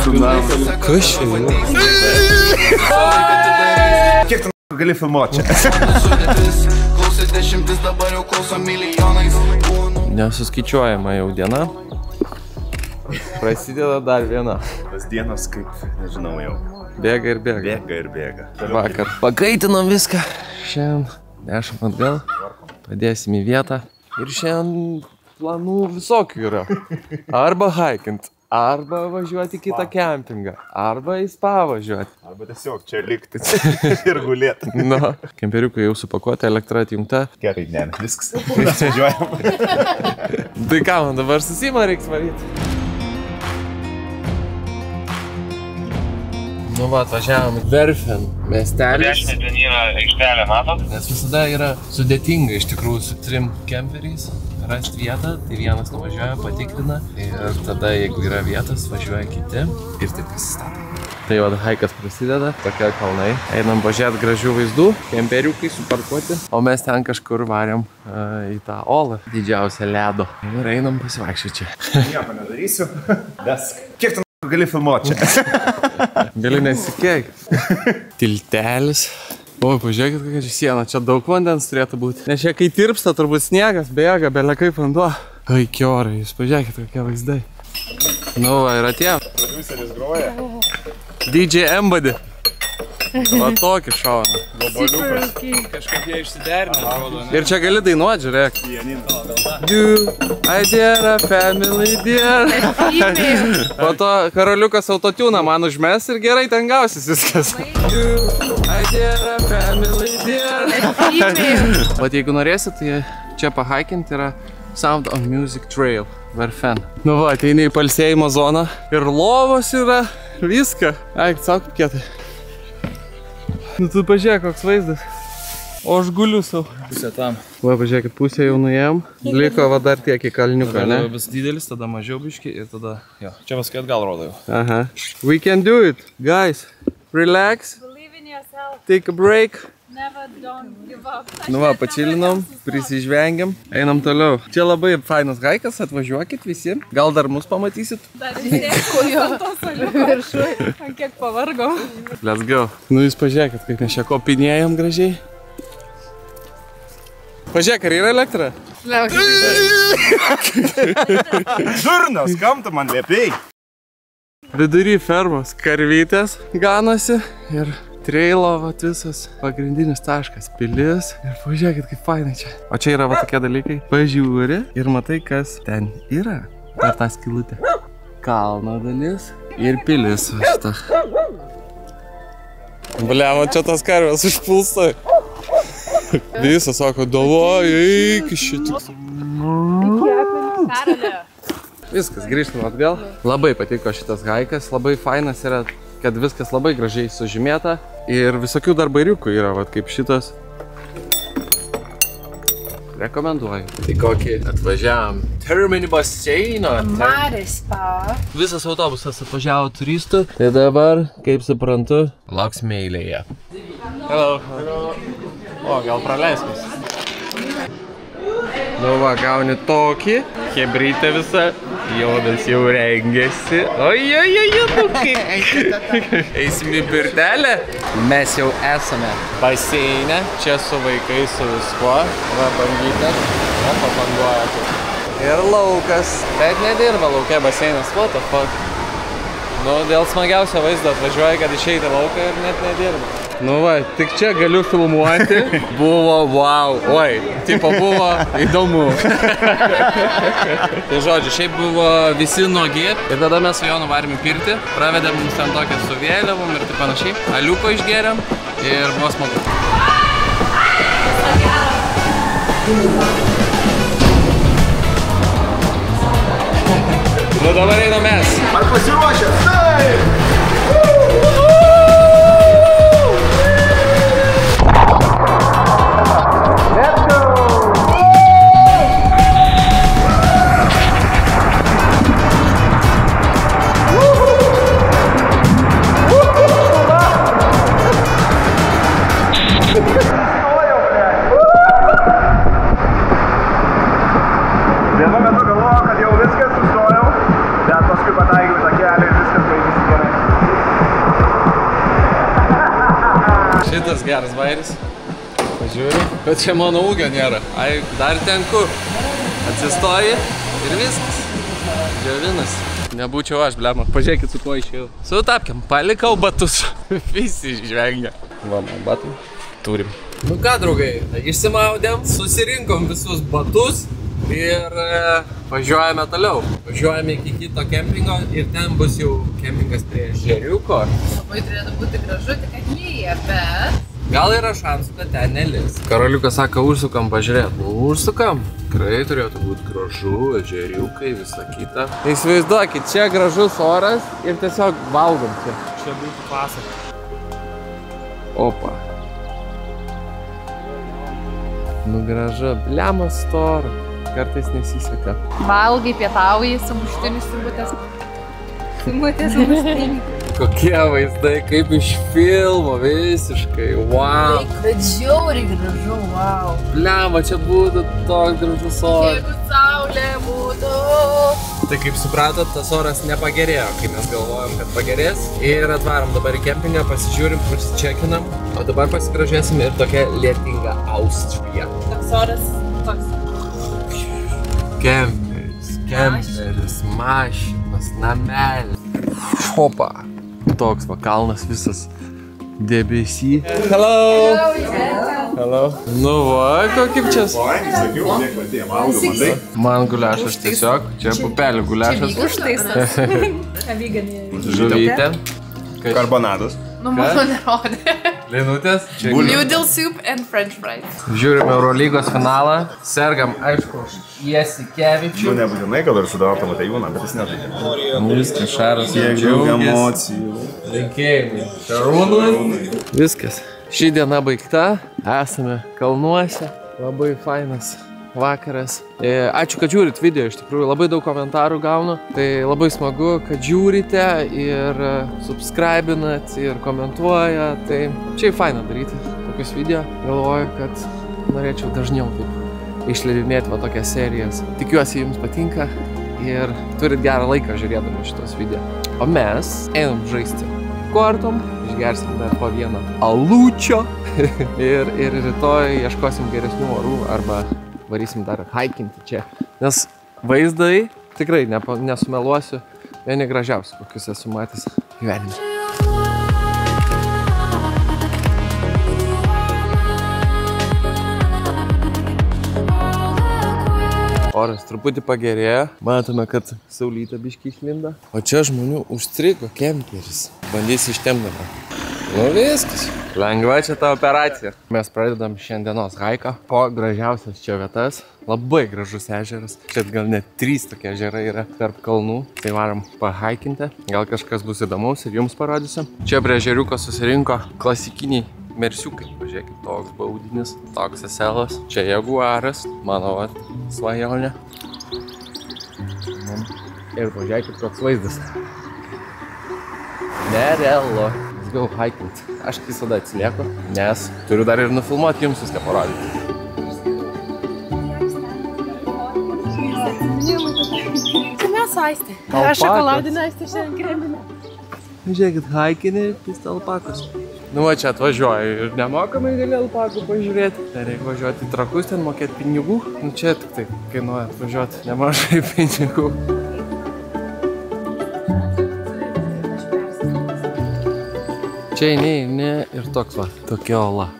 Kas čia yra? Kiek tu gali filmuoti čia? Nesuskaičiuojama jau diena. Prasideda dar viena. Tas dienos kaip, nežinau jau. Bėga ir bėga. Bėga ir bėga. Vakar pakaitinom viską. Šiandien nešam atgal. Padėsim į vietą. Ir šiandien planų visokių yra. Arba haikint, arba važiuoti į kitą kempingą, arba į spa važiuoti. Arba tiesiog čia likti ir gulėti. Na, kemperiukai jau supakuoti, elektra atjungta. Gerai, ne, viskas. Važiuojam. Tai ką, man dabar susimą reiks varyti. Nu va, atvažiavom į Werfen miestelis. Dešinė ten yra aikštelė, matot? Nes visada yra sudėtinga iš tikrųjų su 3 kemperiais rasti vietą. Tai vienas nuvažiuoja, patikrina ir tada, jeigu yra vietos, važiuoja kiti ir taip pasistato. Tai va, haikas prasideda, tokie kalnai. Einam pažiūrėti gražių vaizdų, kemperiukai suparkuoti, o mes ten kažkur varėm į tą olą, didžiausią ledo. Ir einam pasivaikščioti čia. Nieko nedarysiu. Vesk. Kiek tu gali filmuoti čia? Gali nesikeik. Tiltelis. O, pažiūrėkit, kokia čia siena. Čia daug vandens turėtų būti. Nes čia, kai tirpsta, turbūt sniegas bėga, belia kaip vanduo. Ai, kiorai, jūs pažiūrėkit, kokie vaizdai. Nu, va, ir atėjo. Produceris groja. DJ Embody. Va tokį šauną. Kažkaip jie išsiderina, atrodo, ne? Ir čia gali dainuoti, žiūrėk. You, I dare a family dear. Po to karoliukas autotuną man užmes ir gerai ten gausis viskas. You, I dare a family dear. Vat jeigu norėsit, tai čia pahaikinti yra Sound of Music Trail, Werfen. Nu va, ateini į palsėjimo zoną ir lovos yra, viską. Eik, sauk kietai. Nu tu pažiūrėk, koks vaizdas. O aš guliu savo. Pusė tam. Va, pažiūrėkit, pusę jau nuėjom. Liko va dar tiek į kalniuką, ne? Tada vis didelis, tada mažiau biški ir tada... Jo, čia paskui atgal rodo jau. Aha. We can do it, guys. Relax. Believe in yourself. Take a break. Never don't give up. Nu va, pačilinom, prisižvengiam. Einam toliau. Čia labai fainas haikas, atvažiuokit visi. Gal dar mus pamatysit? Dar išdėkau jo to saliuko viršui. Man kiek pavargau. Let's go. Nu jūs pažiūrėkit, kaip mes čia kopinėjom gražiai. Pažiūrėk, ar yra elektra? Durnas, kam tu man liepėjai? Vidury fermos karvytės ganosi ir trailo vat visas pagrindinis taškas, pilis. Ir pažiūrėkit, kaip fainai čia. O čia yra va tokie dalykai. Pažiūri ir matai, kas ten yra. Per tą skylutę. Kalno dalis ir pilis. Šitą. Bliamo, čia tas karvės užpulsta. Visą sako, davai, eik iš šitą. Viskas, grįžtam atgal. Labai patiko šitas haikas, labai fainas yra, kad viskas labai gražiai sužymėta. Ir visokių dar bairiukų yra, vat kaip šitas. Rekomenduoju. Tai kokį atvažiavam terminį baseiną. Marispa. Visas autobusas atvažiavo turistų. Tai dabar, kaip suprantu, lauksime eilėje. Hello. O, gal praleiskis. Nu va, gauni tokį. Hebrytė visa. Jodas jau rengėsi. Oi, nu kaip. Eisim į pirtelę. Mes jau esame baseinę. Čia su vaikais, su viskuo. Va, bangytė. O, pabanguoja. Ir laukas. Bet nedirba laukia baseinas. What the fuck? Nu, dėl smagiausio vaizdo atvažiuoja, kad išeiti lauką ir net nedirba. Nu va, tik čia galiu filmuoti. Buvo wow. Oi, tipo buvo įdomu. Tai žodžiu, šiaip buvo visi nuogi. Ir tada mes su Jonu varėm į pirtį. Pravedėm mums ten tokią su vėliavom ir taip panašiai. Aliuko išgėrėm ir buvo smagu. Nu dabar einam mes. Ar pasiruošęs? Taip! Vienu metu galvojau, kad jau viskas sustojau, bet paskui pataikiau tą kelią ir viskas baigėsi gerai. šitas geras vairis. Pažiūriu. Bet čia mano ūgio nėra. Ai, dar ten kur. Atsistoji ir viskas. Džiovinas. Nebūčiau aš, blema. Pažiūrėkit, su kuo išėjau. Sutapkiam, palikau batus. Visi žvengia. Va, man batai. Turim. Nu ką, draugai, išsimaudėm, susirinkom visus batus ir važiuojame toliau. Važiuojame iki kito kempingo ir ten bus jau kempingas prie ežeriuko. Labai turėtų būti gražu, tik kad lyja, bet... Gal yra šansų, kad ten nelis. Karoliukas sako, užsukam pažiūrėt. Nu, užsukam. Tikrai turėtų būti gražu, ežeriukai, visa kita. Įsivaizduokit, čia gražus oras ir tiesiog valgom čia. Čia būtų pasaka. Opa. Nu gražu, blemas stora. Kartais nesiseka. Valgai, pietauji, sumuštinis turbutės. Sumuštinis. Kokie vaizdai, kaip iš filmo, visiškai, wow. Bet žiauriai gražu, wow. Blema, čia būtų toks gražus oras. Jeigu saulė būtų. Tai kaip supratot, tas oras nepagerėjo, kai mes galvojom, kad pagerės. Ir atvarom dabar į kempingą, pasižiūrim, prasičekinam. O dabar pasigražėsim ir tokia lietinga Austrija. Toks oras, toks. Kemperis, mašinas, namelis. Šopa. Toks va kalnas visas debesy. Hello! Hello! Nu va, kokį čia. Man guliašas tiesiog, čia pupelių guliašas. Užtaisas. Žuvytė. Karbonadas. Nu, mano nerodė. Linutės. Noodle soup and french fries. Žiūrime Eurolygos finalą. Sergam, aišku, Jasikevičių. Nebūtinai, gal ir sudaro Matejūną, bet jis nežaidė. Viskas, Šaras Kiek daug emocijų. Linkėjimai Šarūnui. Viskas. Ši diena baigta. Esame kalnuose. Labai fainas vakaras. Ačiū, kad žiūrit video, iš tikrųjų labai daug komentarų gaunu. Tai labai smagu, kad žiūrite ir subscribinat ir komentuojat. Tai čia faina daryti tokius video. Galvoju, kad norėčiau dažniau taip išleidinėti va tokias serijas. Tikiuosi jums patinka ir turit gerą laiką žiūrėdami šitos video. O mes einam žaisti kortom, išgersim dar po vieną alučio ir rytoj ieškosim geresnių orų arba varysim dar haikinti čia. Nes vaizdai, tikrai nesumeluosiu, vieni gražiausi, kokius esu matęs gyvenime. Oras truputį pagerėjo, matome, kad saulytė biškį išlinda. O čia žmonių užstrigo kemperis. Bandys ištemti dabar. Nu viskas. Lengva čia ta operacija. Mes pradedam šiandienos haiką po gražiausias čia vietas. Labai gražus ežeras. Čia gal net 3 tokie ežerai yra tarp kalnų. Tai varom pahaikinti. Gal kažkas bus įdomaus ir jums parodysiu. Čia prie ežeriuko susirinko klasikiniai mersiukai. Pažiūrėkit, toks baudinis, toks eselas. Čia jaguaras, mano svajonė. Ir pažiūrėkit, koks vaizdas. Nerealu. Let's go hikint. Aš visada atsilieku, nes turiu dar ir nufilmuoti jums viską parodyti. Čia mes aistė. Aš šokoladinę aistę šiandien kreminę. Žiūrėkit, haikinį ir pista alpakos. Nu va čia atvažiuoju ir nemokamai gali alpakų pažiūrėti. Tai reikia važiuoti į Trakus, ten mokėti pinigų. Nu čia tik tai kainuoja atvažiuoti nemažai pinigų. Čia eini ir toks va, tokia ola.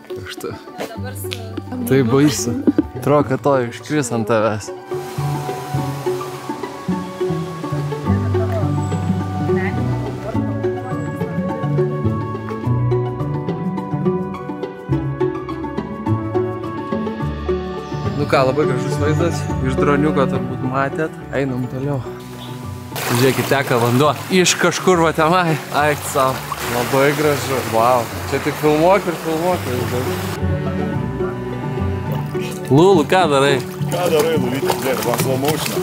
Tai baisu. Atrodo, kad to iškris ant tavęs. Nu ką, labai gražus vaizdas. Iš droniuko turbūt matėt. Einam toliau. Žiūrėkit, teka vanduo. Iš kažkur va tenai. Aik savo. Labai gražu. Wow. Čia tik filmuok ir filmuok. Lulu, ką darai? Ką darai, Lulytė? Žiūrėk, va, slow motion.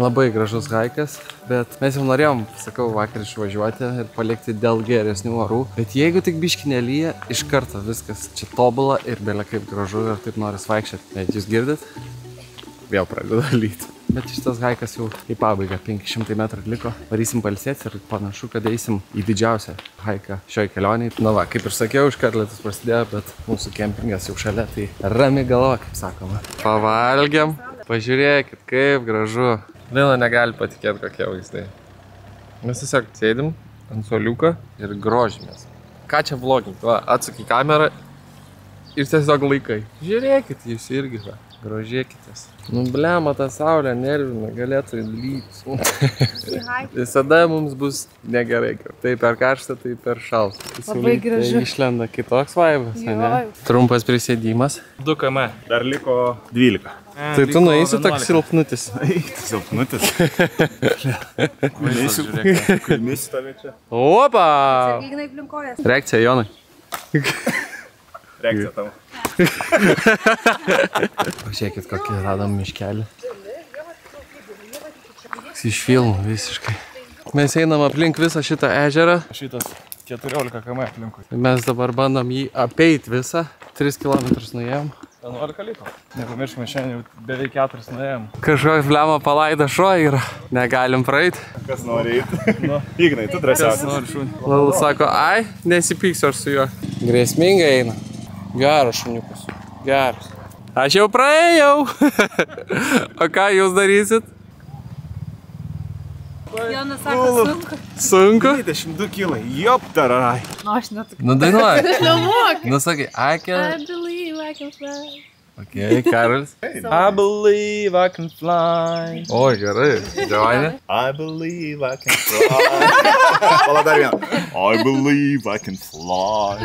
Labai gražus haikas. bet mes jau norėjom, sakau, vakar išvažiuoti ir palikti dėl geresnių orų. Bet jeigu tik biškį nelyja, iš karto viskas čia tobula ir belia kaip gražu ir taip noris vaikščioti. Bet jūs girdit? Vėl pradeda lyti. Bet šitas haikas jau į pabaigą, 500 metrų liko. Varysim pailsėti ir panašu, kad eisim į didžiausią haiką šioj kelionėj. Na va, kaip ir sakiau, iškart lietus prasidėjo, bet mūsų kempingas jau šalia, tai rami galva, kaip sakoma. Pavalgiam, pažiūrėkit, kaip gražu. Vėl negali patikėti, kokie vaizdai. Mes tiesiog sėdim ant suoliuko ir grožimės. Ką čia vlogint? Va, atsuk į kamerą ir tiesiog laikai. Žiūrėkit, jūs irgi va. Grožėkitės. Nu, blema, ta saulė nervina, galėtų lyti. Visada mums bus negerai. Tai per karštą, tai per šaltą. Labai gražu. Tai išlenda kitoks vaibas, ne? Trumpas prisėdimas. 2 km. Dar liko 12. Tai tu nueisi toks silpnutis. Silpnutis. Kulmėsiu tave čia. Opa! Ignai plinkojas. Reakcija, Jonai. Reakcija tavo. Pažiūrėkit, kokį radom miškelį. Iš filmų visiškai. Mes einam aplink visą šitą ežerą. Šitas 14 km aplinkui. Mes dabar bandom jį apeit visą. 3 km nuėjom. 11 liko. Nepamirškime, šiandien jau beveik 4 nuėjom. Kažkoks blema palaida šuo yra. Negalim praeit. Kas nori eiti? Ignai, tu drąsiausias. Lala sako, ai, nesipyksiu aš su juo. Grėsmingai eina. Geras šuniukas. Geras. Aš jau praėjau. O ką jūs darysit? Jonas sako, sunku. Sunku? 22 kilai. Jop, tararai. Nu, aš netik. Nu, dainuoji. Aš nemoku. Nu, sakai, I I can... believe I can fly. Ok, Karolis. I believe I can fly. O, gerai. Džiovanė. I believe I can fly. Pala dar vieną. I believe I can fly.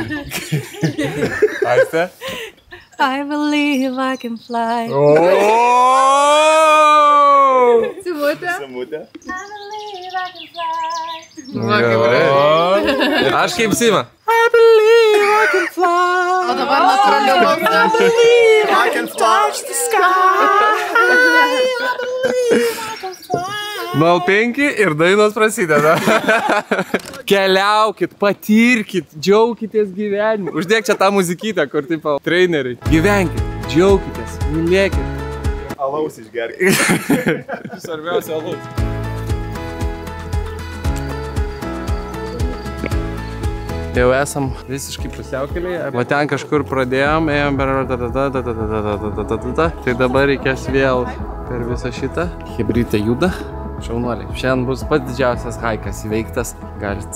Aiste. I believe I can fly. Simutė. Samutė. I believe I can fly. Gerai. Aš kaip Sima. I believe I can fly. O dabar natūraliu balsu. I believe I can touch the sky. 05 ir dainos prasideda. Keliaukit, patirkit, džiaukitės gyvenimu. Uždėk čia tą muzikytę, kur tipo treneriai. Gyvenkit, džiaukitės, mylėkit. Alaus išgerkit. Svarbiausia alaus. Jau esam visiškai pusiaukelėje. Va ten kažkur pradėjom, ėjom tai dabar reikės vėl per visą šitą. Hebrytė juda. Šaunuoliai. Šiandien bus pats didžiausias haikas įveiktas. Galit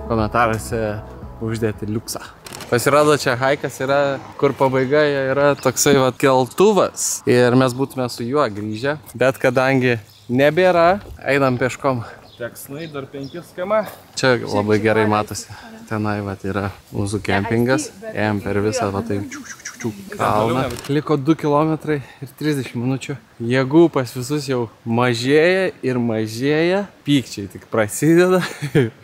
komentaruose uždėti liuksą. Pasirodo, čia haikas yra, kur pabaiga yra toksai vat keltuvas. Ir mes būtume su juo grįžę. Bet kadangi nebėra, einam peškom. Teks nueit dar 5 km. Čia labai gerai matosi. Tenai vat yra mūsų kempingas. Ėjom per visą va tai kalną. Liko 2 km ir 30 minučių. Jėgų pas visus jau mažėja ir mažėja. Pykčiai tik prasideda.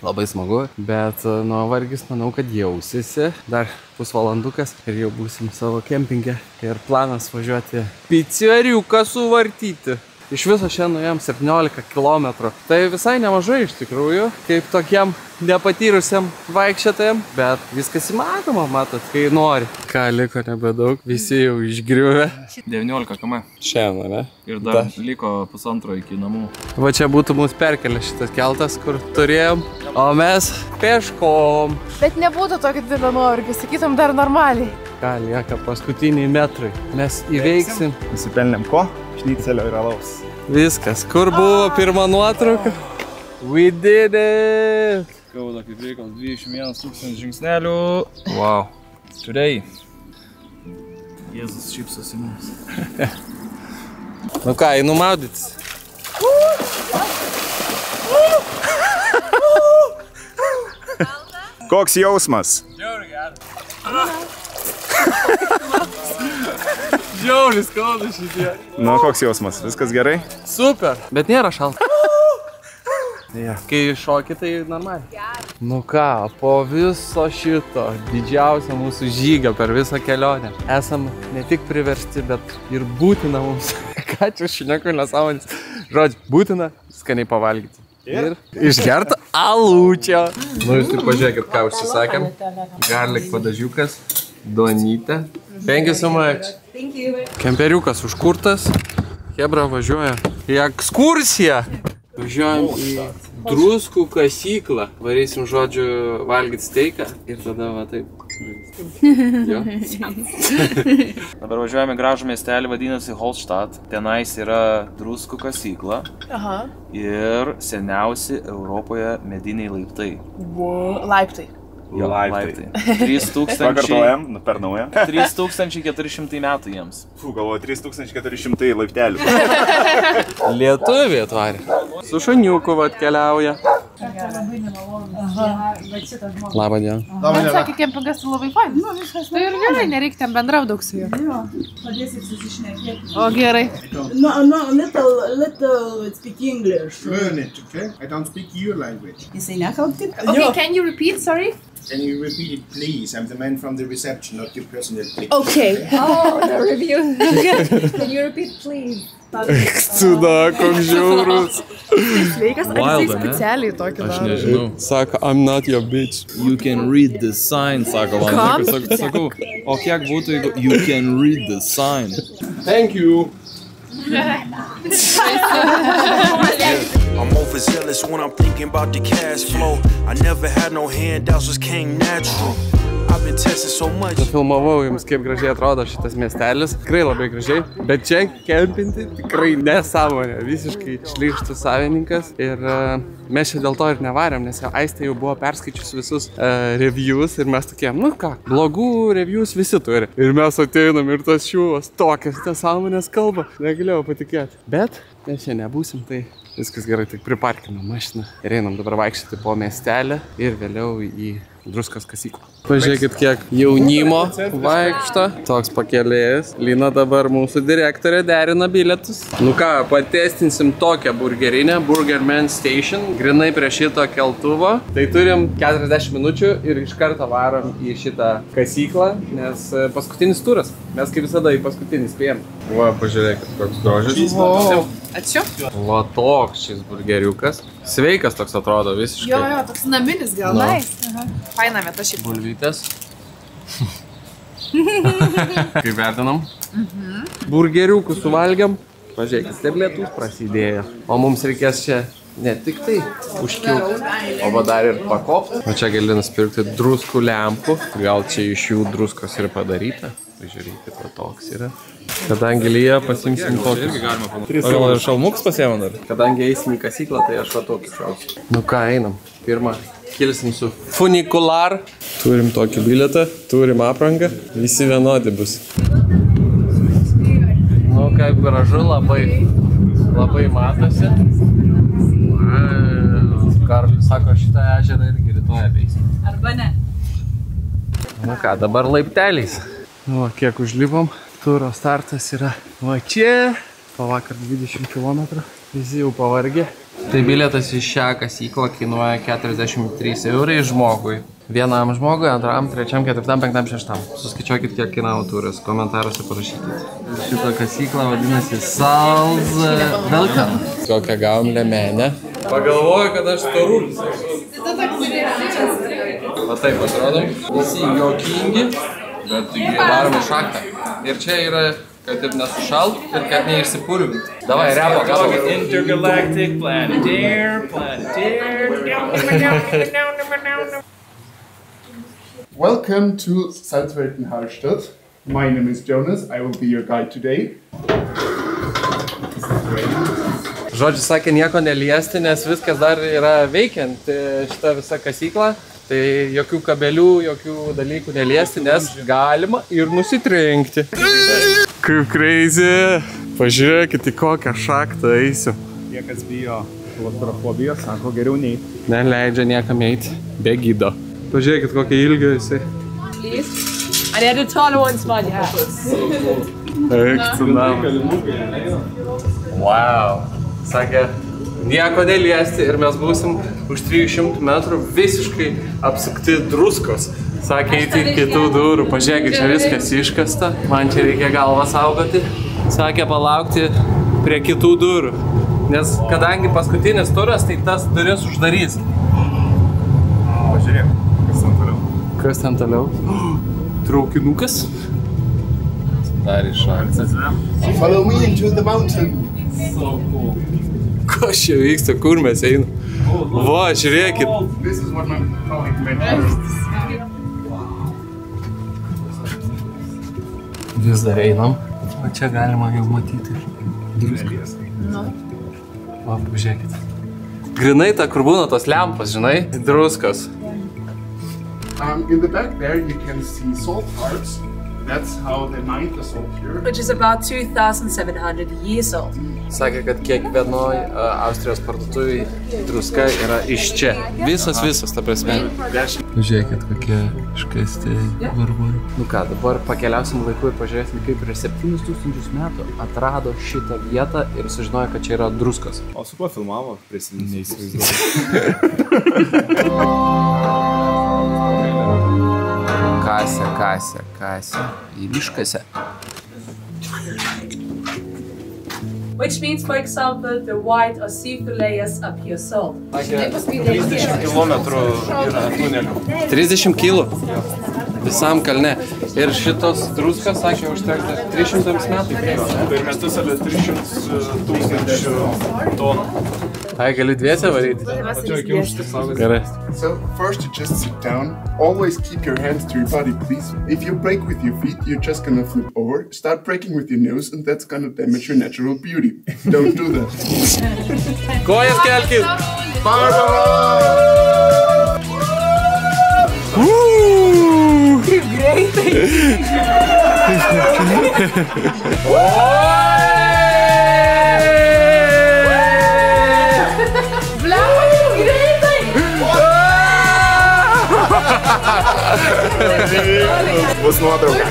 Labai smagu. Bet nuovargis manau, kad jausisi. Dar pusvalandukas ir jau būsim savo kempinge. Ir planas važiuoti piceriuką suvartyti. Iš viso šiandien nuėjom 17 km. Tai visai nemažai iš tikrųjų, kaip tokiem nepatyrusiam vaikščiotojam, bet viskas įmanoma, matot, kai nori. Ką liko nebedaug, visi jau išgriuvę. 19 km. Šiandien, ne? Ir dar liko 1,5 iki namų. Va čia būtų mūsų perkelė šitas keltas, kur turėjom, o mes peškom. Bet nebūtų tokio didelio nuovargio, sakytum dar normaliai. Ką lieka paskutiniai metrai. Mes įveiksim. Nusipelnėm ko? Šnycelio ir alaus. Viskas. Kur buvo pirma nuotrauka? We did it! Skauda kaip reikalas 21 000 žingsnelių. Wow. Turėjai. Jėzus šypsosi mums. Nu ką, einu maudytis. Koks jausmas? Žiauriai skauda šitie. Nu, koks jausmas? Viskas gerai? Super. Bet nėra šalta. Kai šoki, tai normaliai. Nu ką, po viso šito didžiausio mūsų žygio per visą kelionę esam ne tik priversti, bet ir būtina mums. Ką čia šneku nesąmonės. Žodžiu, būtina skaniai pavalgyti. ir išgerti alūčio. Nu, jūs tik pažiūrėkit, ką užsisakėm. Garlic padažiukas, duonytė. Thank you so much. Kemperiukas užkurtas. Hebra važiuoja į ekskursiją. Važiuojam į druskų kasyklą. Varysim, žodžiu, valgyti steiką ir tada va taip. Jo. Dabar važiuojame gražų miestelį, vadinasi Holstadt. Tenais yra druskų kasykla. Ir seniausi Europoje mediniai laiptai. Laiptai. Jo, laiptai. 3000... Pakartojam, per naują. 3400 metų jiems. Fū, galvoju, 3400 laiptelių. Lietuvė atvarė. Su šuniuku atkeliauja. Labą dieną. Man sakė, kempingas tai labai fainas. Tai ir gerai, nereikia ten bendrau daug su juo. O gerai. No, little speak English. Learn it, okay? I don't speak your language. Okay, can you repeat, sorry? Can you repeat it, please? I'm the man from the reception, not your personal please. Okay. Oh, the review. Can you repeat, please? Cuna, koks žiaurus. Sveikas, ar jisai specialiai tokį daro? Aš nežinau. Sako, I'm not your bitch. You can read the sign, sako man. Kam? Sakau, o kiek būtų, jeigu you can read the sign? Thank you. I'm overzealous when I'm thinking about the cash flow. I never had no handouts, just came natural. I've been testing so much. Filmavau jums, kaip gražiai atrodo šitas miestelis. Tikrai labai gražiai. Bet čia kempinti tikrai nesąmonė. Visiškai šlykštus savininkas. Ir mes čia dėl to ir nevarėm, nes Aistė jau buvo perskaičius visus reviews. Ir mes tokie, nu ką, blogų reviews visi turi. Ir mes ateinam ir tas šiūvas tokias nesąmonės kalba. Negalėjau patikėti. Bet mes čia nebūsim, tai viskas gerai, tik priparkinam mašiną. Ir einam dabar vaikščioti po miestelį ir vėliau į druskos kasyklą. Pažiūrėkit, kiek jaunimo vaikšto. Toks pakėlėjas. Lina dabar mūsų direktorė derina bilietus. Nu ką, patestinsim tokią burgerinę, Burgerman Station, grinai prie šito keltuvo. Tai turim 40 minučių ir iš karto varom į šitą kasyklą, nes paskutinis turas. Mes kaip visada į paskutinį spėjom. Va, pažiūrėkit, koks grožis. Ačiū. Va, toks šis burgeriukas. Sveikas toks atrodo visiškai. Jo, toks naminis gal. Nice. Faina vieta šiaip. Bulvytės. Kaip vertinam? Burgeriukų suvalgiam. Pažiūrėkit, stebletus prasidėjo. O mums reikės čia ne tik tai užkilti, o dar ir pakopti. O čia gali nusipirkti druskų lempų. Gal čia iš jų druskos ir padaryta. Pažiūrėkit, va toks yra. Kadangi lyja, pasimsim tokį. O gal ir šalmuks pasiėmam dar? Kadangi eisim į kasyklą, tai aš va tokį šausiu. Nu ką, einam. Pirmą kilsim su funikular. Turim tokį bilietą, turim aprangą. Visi vienodi bus. Nu kaip gražu, labai matosi. Karalius sako, šitą ežerą irgi rytoj apeisim. Arba ne. Nu ką, dabar laipteliais. Nu, kiek užlipom. Turo startas yra va čia. Pavakar 20 km. Visi jau pavargė. Tai bilietas į šią kasyklą kainuoja 43 eurai žmogui. Vienam žmogui, antram, trečiam, ketvirtam, penktam, šeštam. Suskaičiuokit, kiek kainavo turas. Komentaruose parašykit. Šitą kasyklą vadinasi Salzwelken. Kokią gavom lemenę. Pagalvoju, kad aš storulis. Va taip atrodom. Visi juokingi, bet darom šaktą. Ir čia yra, kad taip nesušalt ir kad neišsipurvint. Davai, repo, kalbam. Intergalactic planetaire. Welcome to Salzwelken-Hallstatt. My name is Jonas. I will be your guide today. Žodžiu, sakė nieko neliesti, nes viskas dar yra veikiant šitą visą kasyklą. Tai jokių kabelių, jokių dalykų neliesti, nes galima ir nusitrenkti. Kaip crazy. Pažiūrėkit, į kokią šaktą eisiu. Tie, kas bijo klaustrofobijos, sako geriau neiti. Neleidžia niekam eiti be gido. Pažiūrėkit, kokią ilgio jisai. Please. I need a taller one, smart house. Ekcinam. Wow. Sakė, nieko neliesti ir mes būsim už 300 metrų visiškai apsukti druskos. Sakė, eiti kitų durų. Pažiūrėkit, čia viskas iškasta. Man čia reikia galvą saugoti. Sakė, palaukti prie kitų durų. Nes kadangi paskutinis turas, tai tas duris uždarys. Pažiūrėk, kas ten toliau. Kas ten toliau? Traukinukas. Dar iššaltas. Follow me into the mountain. Kas čia vyksta, kur mes einam? Va, žiūrėkit. This is what my colleague mentioned. Vis dar einam. O čia galima jau matyti druską. Va, pažiūrėkit. Grinai ta, kur būna tos lempos, žinai? Druskas. In the back there you can see salt hearts. That's how they mine the salt here. Which is about 2,700 years old. Sakė, kad kiekvienoj Austrijos parduotuvėj druska yra iš čia. Visas, ta prasme. Žiūrėkit, kokie iškasti barbarai. Nu ką, dabar pakeliausim laiku ir pažiūrėsim, kaip prieš 7000 metų atrado šitą vietą ir sužinojo, kad čia yra druskos. O su kuo filmavo? Neįsivaizduoju. Kasė. Ir iškasė. Which means, for example, the white or see-through layers appear salt. 30 kilometrų yra tunelių. 30 kilų visam kalne. Ir šitos druskas, sakė, užtekta 300 metų. Per metus apie 300,000 tonų. Tai gali dviese varyti? Gerai. So first you just sit down. Always keep your hands to your body, please. If you break with your feet, you're just gonna flip over. Start breaking with your nose and that's gonna damage your natural beauty. Don't do that. Kojas kelkit! Kaip greitai! Bus nuotrauka.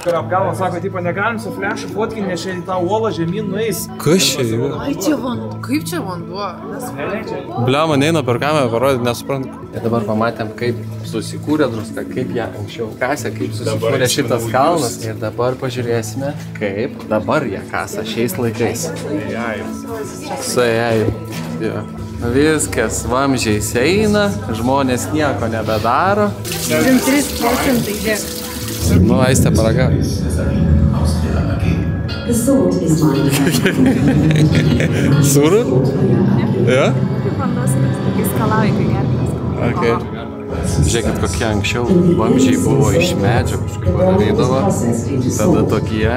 Ir apgalvo sako, tipo, negalim su flešu fotkinti, nes čia į tą uolą žemyn nueis. Kas čia yra? Ai, čia vanduo. Kaip čia vanduo? Bliama, neina per kamerą parodyti, nesuprantu. Ir dabar pamatėm, kaip susikūrė druska, kaip ją anksčiau kasė, kaip susikūrė šitas kalnas. Ir dabar pažiūrėsime, kaip dabar ją kasa šiais laikais. Su AI. Viskas vamžiais eina, žmonės nieko nebedaro. 3%, žiūrėk. Nu, Aistė paragavo. Sūrų? Ja? Kaip vandos, kai skalauji, kai gerklės. Okay. Žiūrėkit, kokie anksčiau vamžiai buvo iš medžio, kažkaip varydavo. Tada tokie,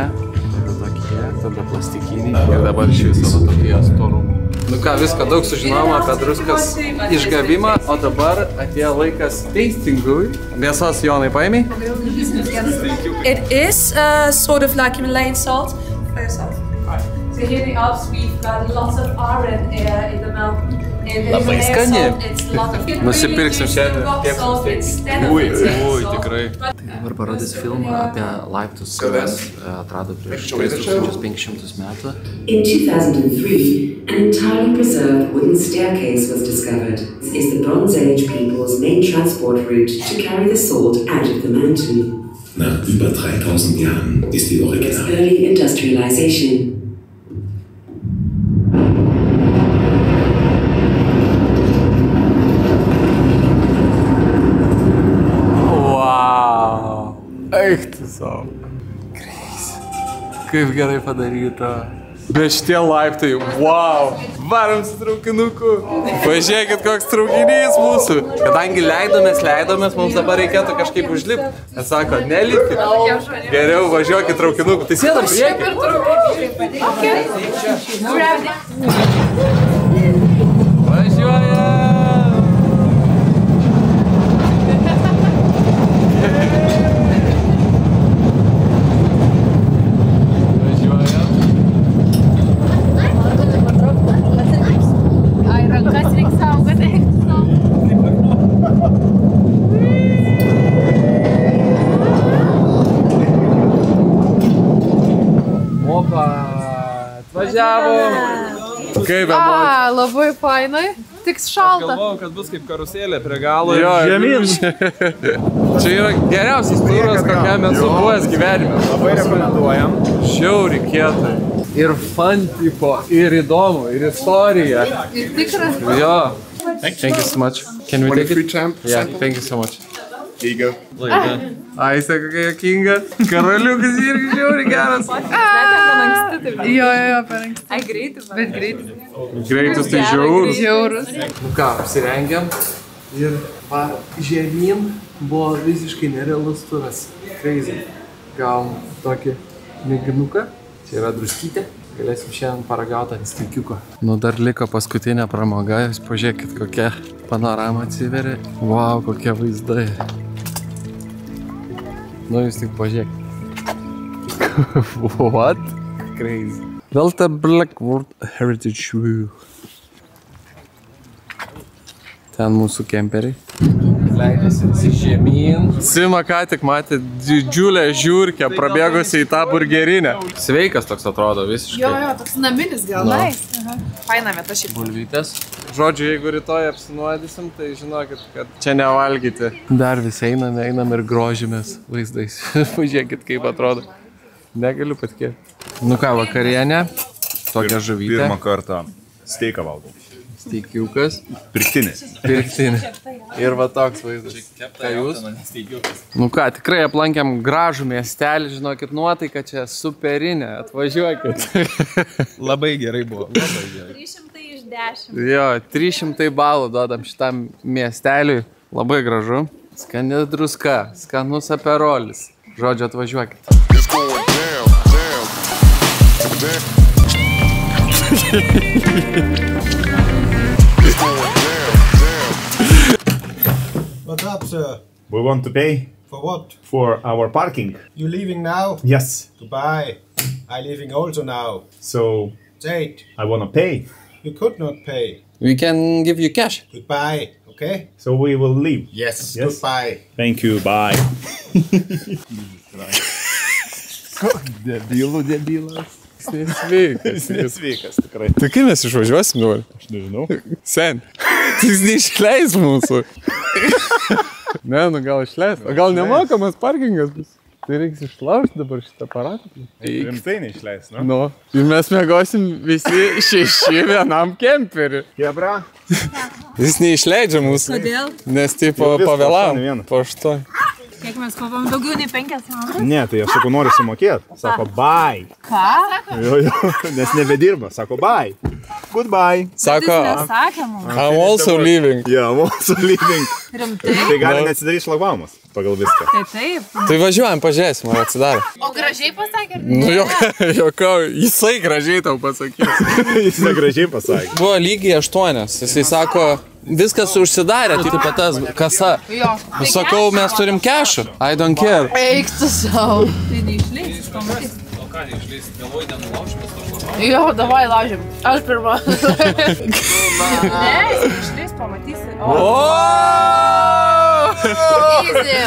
tada plastikiniai ir dabar iš viso tokie storumų. Nu ką, viską daug sužinojom apie druskas išgavimą, o dabar atėjo laikas tastingui. Mėsos, Jonai, paėmei? It is sort of like Himalayan salt for yourself. So here in the Alps we've got lots of iron in the mountain. Labai skani. Nusipirksim šiandien tiek Ui, tikrai. Tai dabar parodys filmą apie laiptus, kuriuos atrado prieš 3500 metų. In 2003, an entirely preserved wooden staircase was discovered. This is the Bronze Age people's main transport route to carry the salt out of the mountain. Nach über 3000 Jahren ist die Original. Early industrialization. Eik tu savo. Crazy. Kaip gerai padaryta. Bet šitie laiptai, wow. Varom su traukinuku. Pažiūrėkit, koks traukinys mūsų. Kadangi leidomės, mums dabar reikėtų kažkaip užlipti. Jis sako, nelipkit. Geriau važiuokit traukinuku. Tai sėdam priekį. Važiuoja. Kaip emocija? Labai fainai, tik šalta. Galvojau, kad bus kaip karuselė prie galo. Jo, žemyn. Čia yra geriausias turas, kokiam esu buvęs gyvenime. Labai rekomenduojam. Žiauriai kietai. ir fun tipo, ir įdomu, ir istorija. Ir tikras. Jo. Thank you so much. Can we take it? Champ? Yeah, thank you so much. Here you go. Aistė kokia jokinga. Karaliukas irgi žiauri geras. Jo, per anksti. Ai, greitis, bet greitis. Greitis tai žiaurus. Žiaurus. Nu ką, apsirengiam ir žemyn buvo visiškai nerealus turas. Crazy. Gavom tokį mėginuką. Čia yra druskytė. Galėsim šiandien paragauti ant steikiuko. Nu dar liko paskutinė pramoga. Jūs pažiūrėkit, kokia panorama atsiveria. Wow, kokie vaizdai. Nu jūs tik pažiūrėkit. What? Crazy. Delta Blackwood Heritage View. Ten mūsų kemperiai. Leidėsi visi žemyn. Sima ką tik matė didžiulę žiūrkę prabėgusi į tą burgerinę. Sveikas toks atrodo visiškai. Jo, toks naminis gal. Faina vieta šiaip. Bulvytės. Žodžiu, jeigu rytoj apsinuodysim, tai žinokit, kad čia nevalgyti. Dar vis einam ir grožimės vaizdais. Pažiūrėkit, kaip atrodo. Negaliu patikėti. Nu ką, vakarienė. Tokia žuvytė. Pirmą kartą steiką valgau. Steikiukas. Pirktinis. Ir va toks vaizdas. Ką jūs? Nu ką, tikrai aplankėm gražų miestelį, žinokit, nuotaika čia superinė, atvažiuokit. Labai gerai buvo. 300 iš 10. Jo, 300 balų duodam šitam miesteliui. Labai gražu. Skani druska, skanus aperolis. Žodžiu, atvažiuokit. What's up, sir? We want to pay. For what? For our parking. You leaving now? Yes. Goodbye. I leaving also now. So, Jade. I want to pay. You could not pay. We can give you cash. Goodbye, okay? So we will leave. Yes. Goodbye. Thank you, bye. Debilas. Nesveikas, tikrai. Tai kai mes išvažiuosim dabar? Aš nežinau. Sen. Tai jis neišleis mūsų. Ne, nu gal išleis. O gal nemokamas parkingas bus? Tai reiks išlaužti dabar šitą aparatą. Rimtai neišleis, nu? Nu. Ir mes miegosim visi 6 vienam kemperiui. Jebra. Jis neišleidžia mūsų. Kodėl? Nes taip pavėlavom. Po 8. Kiek mes kalbam, daugiau nei 5 valandas? Ne, tai aš sakau, noriu sumokėti. Sako, bye. Ką? Jo, nes nebedirba. Sako, bye. Goodbye. Sako, nesakė mums. I'm also leaving. Yeah, I'm also leaving. Rimtai? Tai gali neatsidaryti šlagbaumas pagal viską. Tai taip. Tai važiuojam, pažiūrėsim, ar atsidaro. O gražiai pasakė? Nu, jokau, jisai gražiai tau pasakys. Jis negražiai pasakė. Buvo lygiai 8. Jisai sako, viskas užsidarė, tai taip tas kasa. Jo. Sakau, mes turim kešų. I don't care. Eik tu savo. Tai neišleis, pamatys. O ką neišleis? Galvoji, nenulaužymės? Jo, davai laužym. Aš pirma. Ne, jis neišleis, pamatysi. O! Easy.